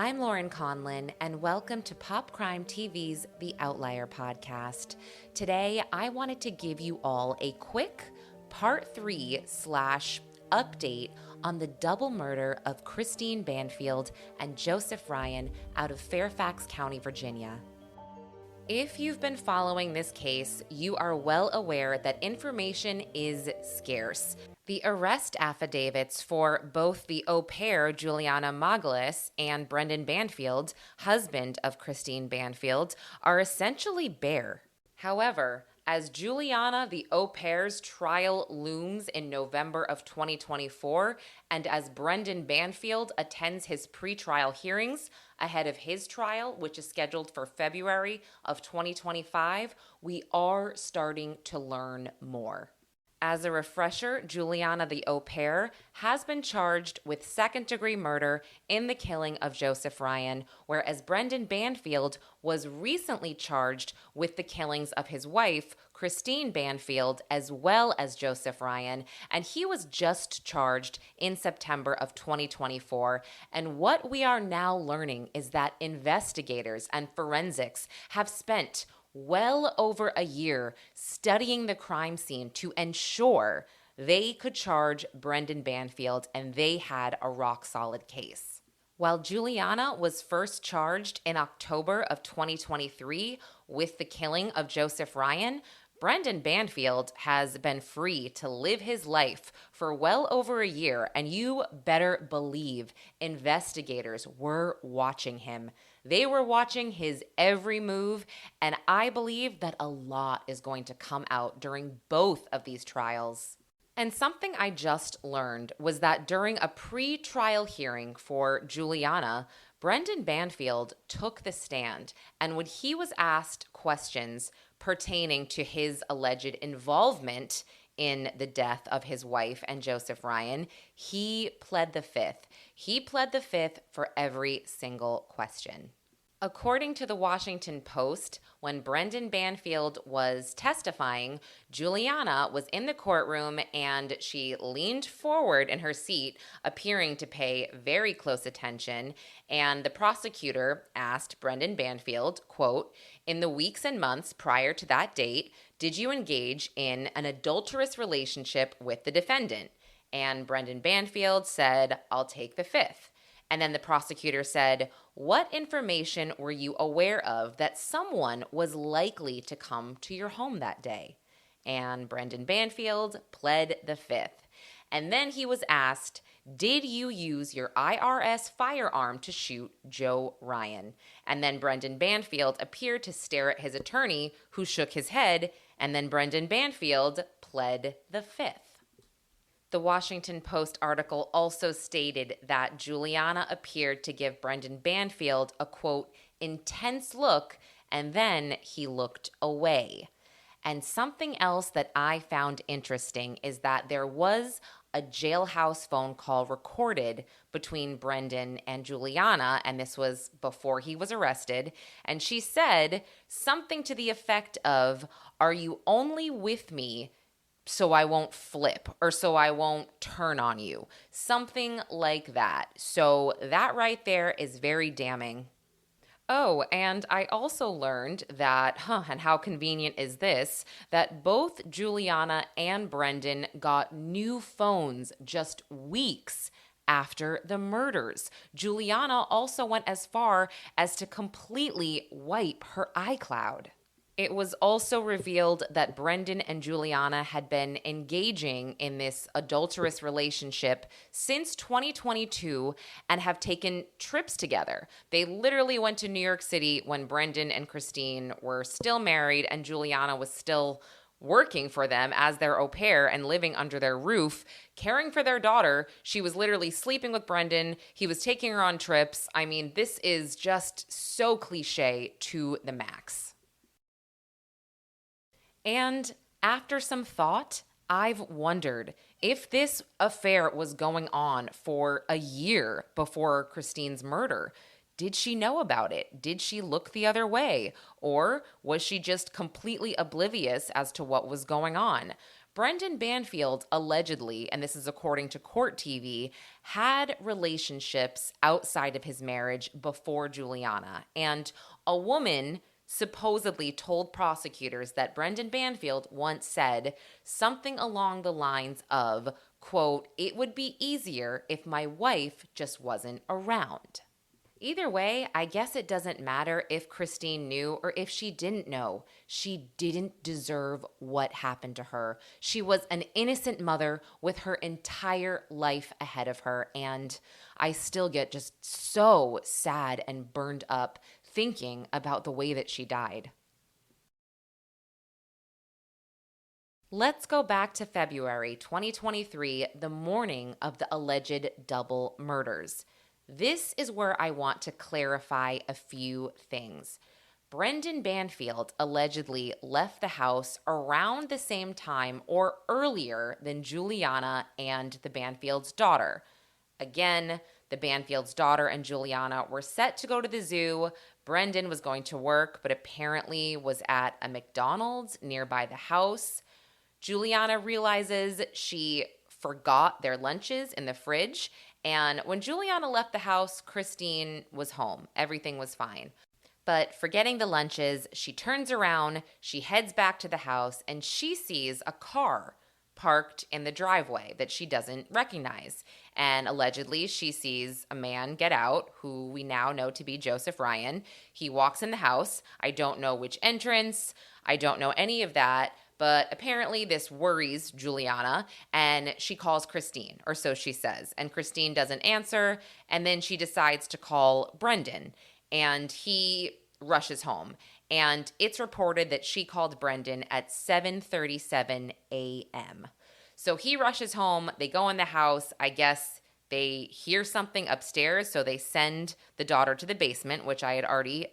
I'm Lauren Conlin, and welcome to Pop Crime TV's The Outlier podcast. Today, I wanted to give you all a quick part 3/update on the double murder of Christine Banfield and Joseph Ryan out of Fairfax County, Virginia. If you've been following this case, you are well aware that information is scarce. The arrest affidavits for both the au pair Juliana Magalhães and Brendan Banfield, husband of Christine Banfield, are essentially bare. However, as Juliana the au pair's trial looms in November of 2024, and as Brendan Banfield attends his pretrial hearings ahead of his trial, which is scheduled for February of 2025, we are starting to learn more. As a refresher, Juliana the au pair has been charged with second-degree murder in the killing of Joseph Ryan, whereas Brendan Banfield was recently charged with the killings of his wife, Christine Banfield, as well as Joseph Ryan, and he was just charged in September of 2024. And what we are now learning is that investigators and forensics have spent well over a year studying the crime scene to ensure they could charge Brendan Banfield, and they had a rock-solid case. While Juliana was first charged in October of 2023 with the killing of Joseph Ryan, Brendan Banfield has been free to live his life for well over a year, and you better believe investigators were watching him. They were watching his every move, and I believe that a lot is going to come out during both of these trials. And something I just learned was that during a pre-trial hearing for Juliana, Brendan Banfield took the stand, and when he was asked questions pertaining to his alleged involvement in the death of his wife and Joseph Ryan, he pled the fifth. He pled the fifth for every single question. According to the Washington Post, when Brendan Banfield was testifying, Juliana was in the courtroom and she leaned forward in her seat, appearing to pay very close attention, and the prosecutor asked Brendan Banfield, quote, "In the weeks and months prior to that date, did you engage in an adulterous relationship with the defendant?" And Brendan Banfield said, "I'll take the fifth." And then the prosecutor said, "What information were you aware of that someone was likely to come to your home that day?" And Brendan Banfield pled the fifth. And then he was asked, "Did you use your IRS firearm to shoot Joe Ryan?" And then Brendan Banfield appeared to stare at his attorney, who shook his head, and then Brendan Banfield pled the fifth. The Washington Post article also stated that Juliana appeared to give Brendan Banfield a, quote, "intense look," and then he looked away. And something else that I found interesting is that there was a jailhouse phone call recorded between Brendan and Juliana, and this was before he was arrested, and she said something to the effect of, "Are you only with me so I won't flip, or so I won't turn on you?" Something like that. So that right there is very damning. Oh, and I also learned that, and how convenient is this, that both Juliana and Brendan got new phones just weeks after the murders. Juliana also went as far as to completely wipe her iCloud. It was also revealed that Brendan and Juliana had been engaging in this adulterous relationship since 2022 and have taken trips together. They literally went to New York City when Brendan and Christine were still married and Juliana was still working for them as their au pair and living under their roof, caring for their daughter. She was literally sleeping with Brendan. He was taking her on trips. I mean, this is just so cliche to the max. And after some thought, I've wondered if this affair was going on for a year before Christine's murder. Did she know about it? Did she look the other way? Or was she just completely oblivious as to what was going on? Brendan Banfield allegedly, and this is according to court TV, had relationships outside of his marriage before Juliana. And a woman supposedly told prosecutors that Brendan Banfield once said something along the lines of, quote, "It would be easier if my wife just wasn't around." Either way, I guess it doesn't matter if Christine knew or if she didn't know. She didn't deserve what happened to her. She was an innocent mother with her entire life ahead of her, and I still get just so sad and burned up thinking about the way that she died. Let's go back to February 2023, the morning of the alleged double murders. This is where I want to clarify a few things. Brendan Banfield allegedly left the house around the same time or earlier than Juliana and the Banfield's daughter. Again, the Banfield's daughter and Juliana were set to go to the zoo. Brendan was going to work, but apparently was at a McDonald's nearby the house. Juliana realizes she forgot their lunches in the fridge, and when Juliana left the house, Christine was home. Everything was fine. But forgetting the lunches, she turns around, she heads back to the house, and she sees a car parked in the driveway that she doesn't recognize. And allegedly, she sees a man get out, who we now know to be Joseph Ryan. He walks in the house. I don't know which entrance. I don't know any of that. But apparently this worries Juliana, and she calls Christine, or so she says. And Christine doesn't answer, and then she decides to call Brendan, and he rushes home. And it's reported that she called Brendan at 7:37 a.m. So he rushes home. They go in the house. I guess they hear something upstairs, so they send the daughter to the basement, which I had already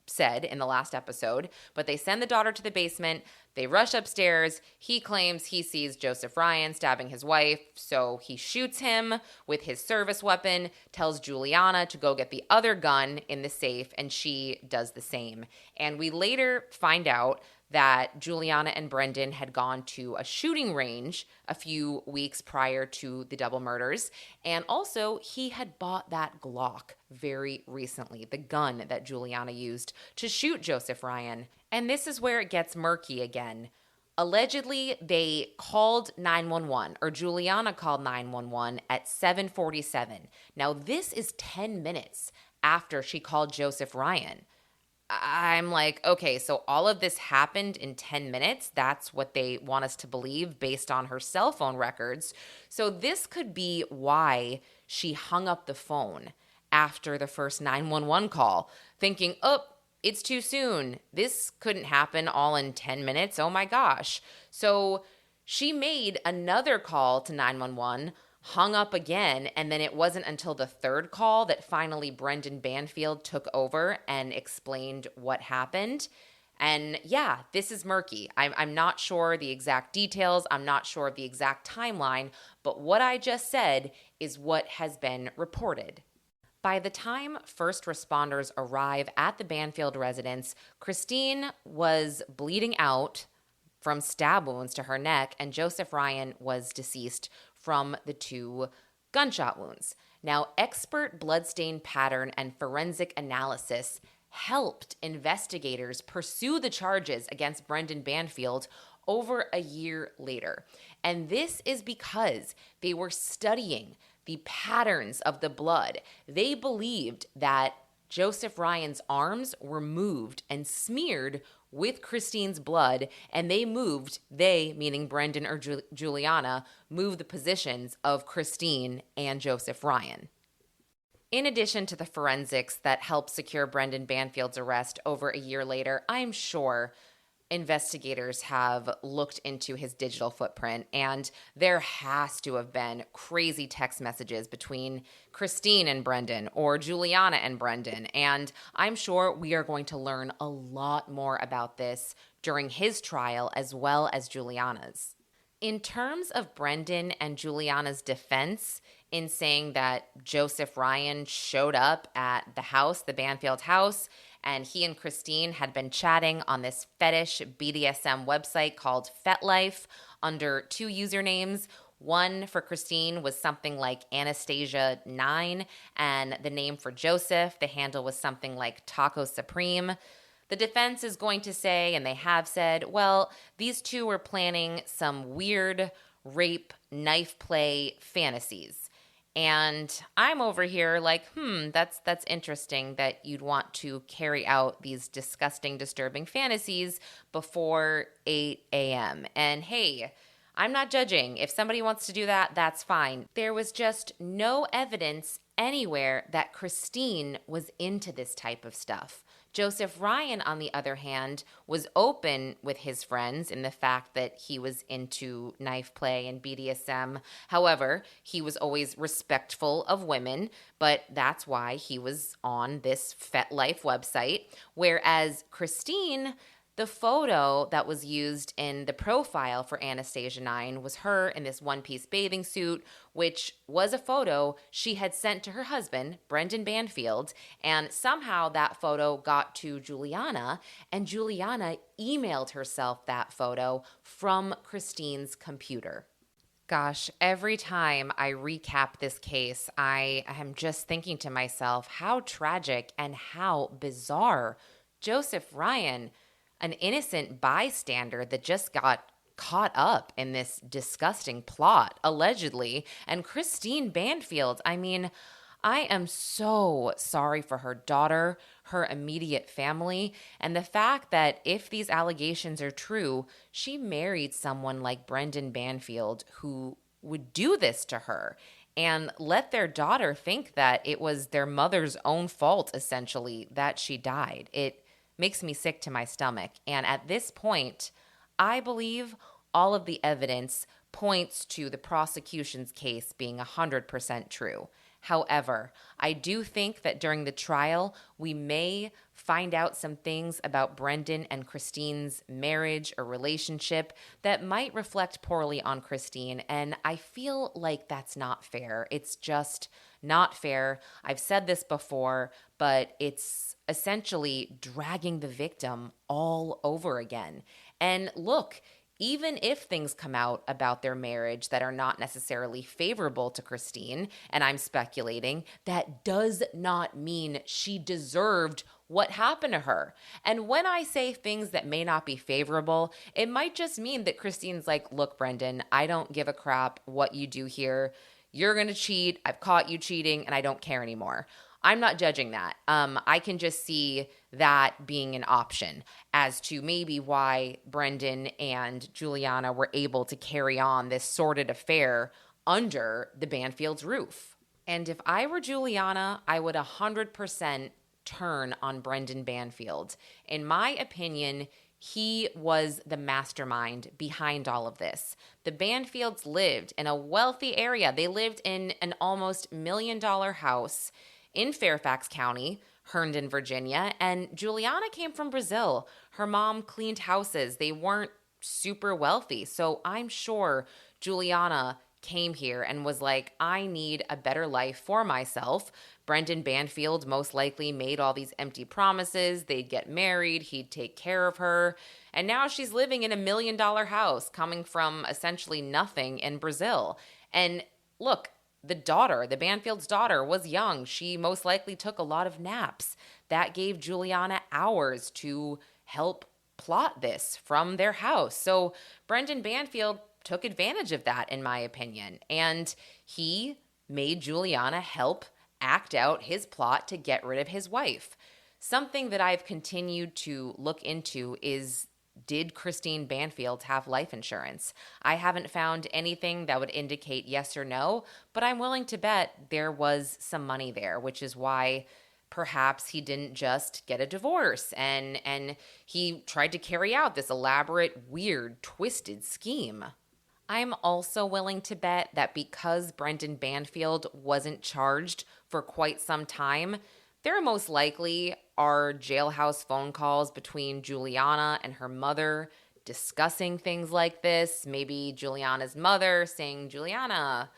said in the last episode. But they send the daughter to the basement. They rush upstairs. He claims he sees Joseph Ryan stabbing his wife, so he shoots him with his service weapon, tells Juliana to go get the other gun in the safe, and she does the same. And we later find out that Juliana and Brendan had gone to a shooting range a few weeks prior to the double murders. And also, he had bought that Glock very recently, the gun that Juliana used to shoot Joseph Ryan. And this is where it gets murky again. Allegedly, they called 911, or Juliana called 911 at 7:47. Now, this is 10 minutes after she called Joseph Ryan. I'm like, okay, so all of this happened in 10 minutes. That's what they want us to believe based on her cell phone records. So this could be why she hung up the phone after the first 911 call, thinking, oh, it's too soon. This couldn't happen all in 10 minutes. Oh my gosh. So she made another call to 911, hung up again, and then it wasn't until the third call that finally Brendan Banfield took over and explained what happened. And yeah, this is murky. I'm not sure the exact details. I'm not sure of the exact timeline, but what I just said is what has been reported. By the time first responders arrive at the Banfield residence, Christine was bleeding out from stab wounds to her neck, and Joseph Ryan was deceased from the 2 gunshot wounds. Now, expert bloodstain pattern and forensic analysis helped investigators pursue the charges against Brendan Banfield over a year later. And this is because they were studying the patterns of the blood. They believed that Joseph Ryan's arms were moved and smeared with Christine's blood, and they, meaning Brendan or Juliana, moved the positions of Christine and Joseph Ryan. In addition to the forensics that helped secure Brendan Banfield's arrest over a year later, I'm sure investigators have looked into his digital footprint, and there has to have been crazy text messages between Christine and Brendan or Juliana and Brendan, and I'm sure we are going to learn a lot more about this during his trial as well as Juliana's. In terms of Brendan and Juliana's defense in saying that Joseph Ryan showed up at the house, the Banfield house, and he and Christine had been chatting on this fetish BDSM website called FetLife under two usernames. One for Christine was something like Anastasia9, and the name for Joseph, the handle was something like Taco Supreme. The defense is going to say, and they have said, well, these two were planning some weird rape, knife play fantasies. And I'm over here like, that's interesting that you'd want to carry out these disgusting, disturbing fantasies before 8 a.m. And hey, I'm not judging. If somebody wants to do that, that's fine. There was just no evidence anywhere that Christine was into this type of stuff. Joseph Ryan, on the other hand, was open with his friends in the fact that he was into knife play and BDSM. However, he was always respectful of women, but that's why he was on this FetLife website. Whereas Christine, the photo that was used in the profile for Anastasia9 was her in this one-piece bathing suit, which was a photo she had sent to her husband, Brendan Banfield, and somehow that photo got to Juliana, and Juliana emailed herself that photo from Christine's computer. Gosh, every time I recap this case, I am just thinking to myself, how tragic and how bizarre. Joseph Ryan, an innocent bystander that just got caught up in this disgusting plot, allegedly. And Christine Banfield, I mean, I am so sorry for her daughter, her immediate family, and the fact that if these allegations are true, she married someone like Brendan Banfield who would do this to her and let their daughter think that it was their mother's own fault, essentially, that she died. It makes me sick to my stomach. And at this point, I believe all of the evidence points to the prosecution's case being 100% true. However, I do think that during the trial, we may find out some things about Brendan and Christine's marriage or relationship that might reflect poorly on Christine, and I feel like that's not fair. It's just not fair. I've said this before, but it's essentially dragging the victim all over again. And look, even if things come out about their marriage that are not necessarily favorable to Christine, and I'm speculating, that does not mean she deserved what happened to her. And when I say things that may not be favorable, it might just mean that Christine's like, look, Brendan, I don't give a crap what you do here. You're going to cheat. I've caught you cheating, and I don't care anymore. I'm not judging that. I can just see that being an option as to maybe why Brendan and Juliana were able to carry on this sordid affair under the Banfield's roof. And if I were Juliana, I would 100% turn on Brendan Banfield. In my opinion, he was the mastermind behind all of this. The Banfields lived in a wealthy area. They lived in an almost $1 million house in Fairfax County, Herndon, Virginia, and Juliana came from Brazil. Her mom cleaned houses. They weren't super wealthy, so I'm sure Juliana came here and was like, I need a better life for myself. Brendan Banfield most likely made all these empty promises. They'd get married. He'd take care of her. And now she's living in $1 million house coming from essentially nothing in Brazil. And look, the Banfield's daughter, was young. She most likely took a lot of naps. That gave Juliana hours to help plot this from their house. So Brendan Banfield took advantage of that, in my opinion. And he made Juliana help act out his plot to get rid of his wife. Something that I've continued to look into is, did Christine Banfield have life insurance? I haven't found anything that would indicate yes or no, but I'm willing to bet there was some money there, which is why perhaps he didn't just get a divorce and he tried to carry out this elaborate, weird, twisted scheme. I'm also willing to bet that because Brendan Banfield wasn't charged for quite some time, there most likely are jailhouse phone calls between Juliana and her mother discussing things like this. Maybe Juliana's mother saying, Juliana,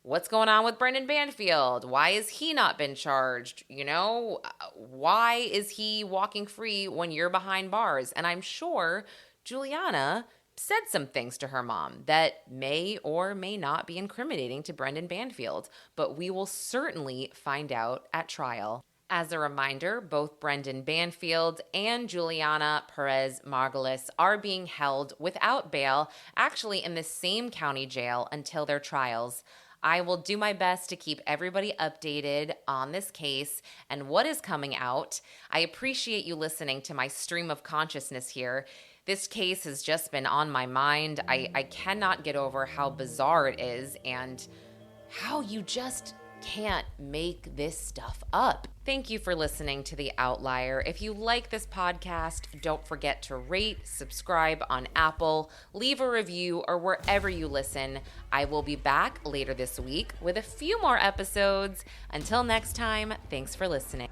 what's going on with Brendan Banfield? Why has he not been charged? Why is he walking free when you're behind bars? And I'm sure Juliana said some things to her mom that may or may not be incriminating to Brendan Banfield, but we will certainly find out at trial. As a reminder, both Brendan Banfield and Juliana Peres Magalhães are being held without bail, actually in the same county jail until their trials. I will do my best to keep everybody updated on this case and what is coming out. I appreciate you listening to my stream of consciousness here. This case has just been on my mind. I cannot get over how bizarre it is and how you just can't make this stuff up. Thank you for listening to The Outlier. If you like this podcast, don't forget to rate, subscribe on Apple, leave a review, or wherever you listen. I will be back later this week with a few more episodes. Until next time, thanks for listening.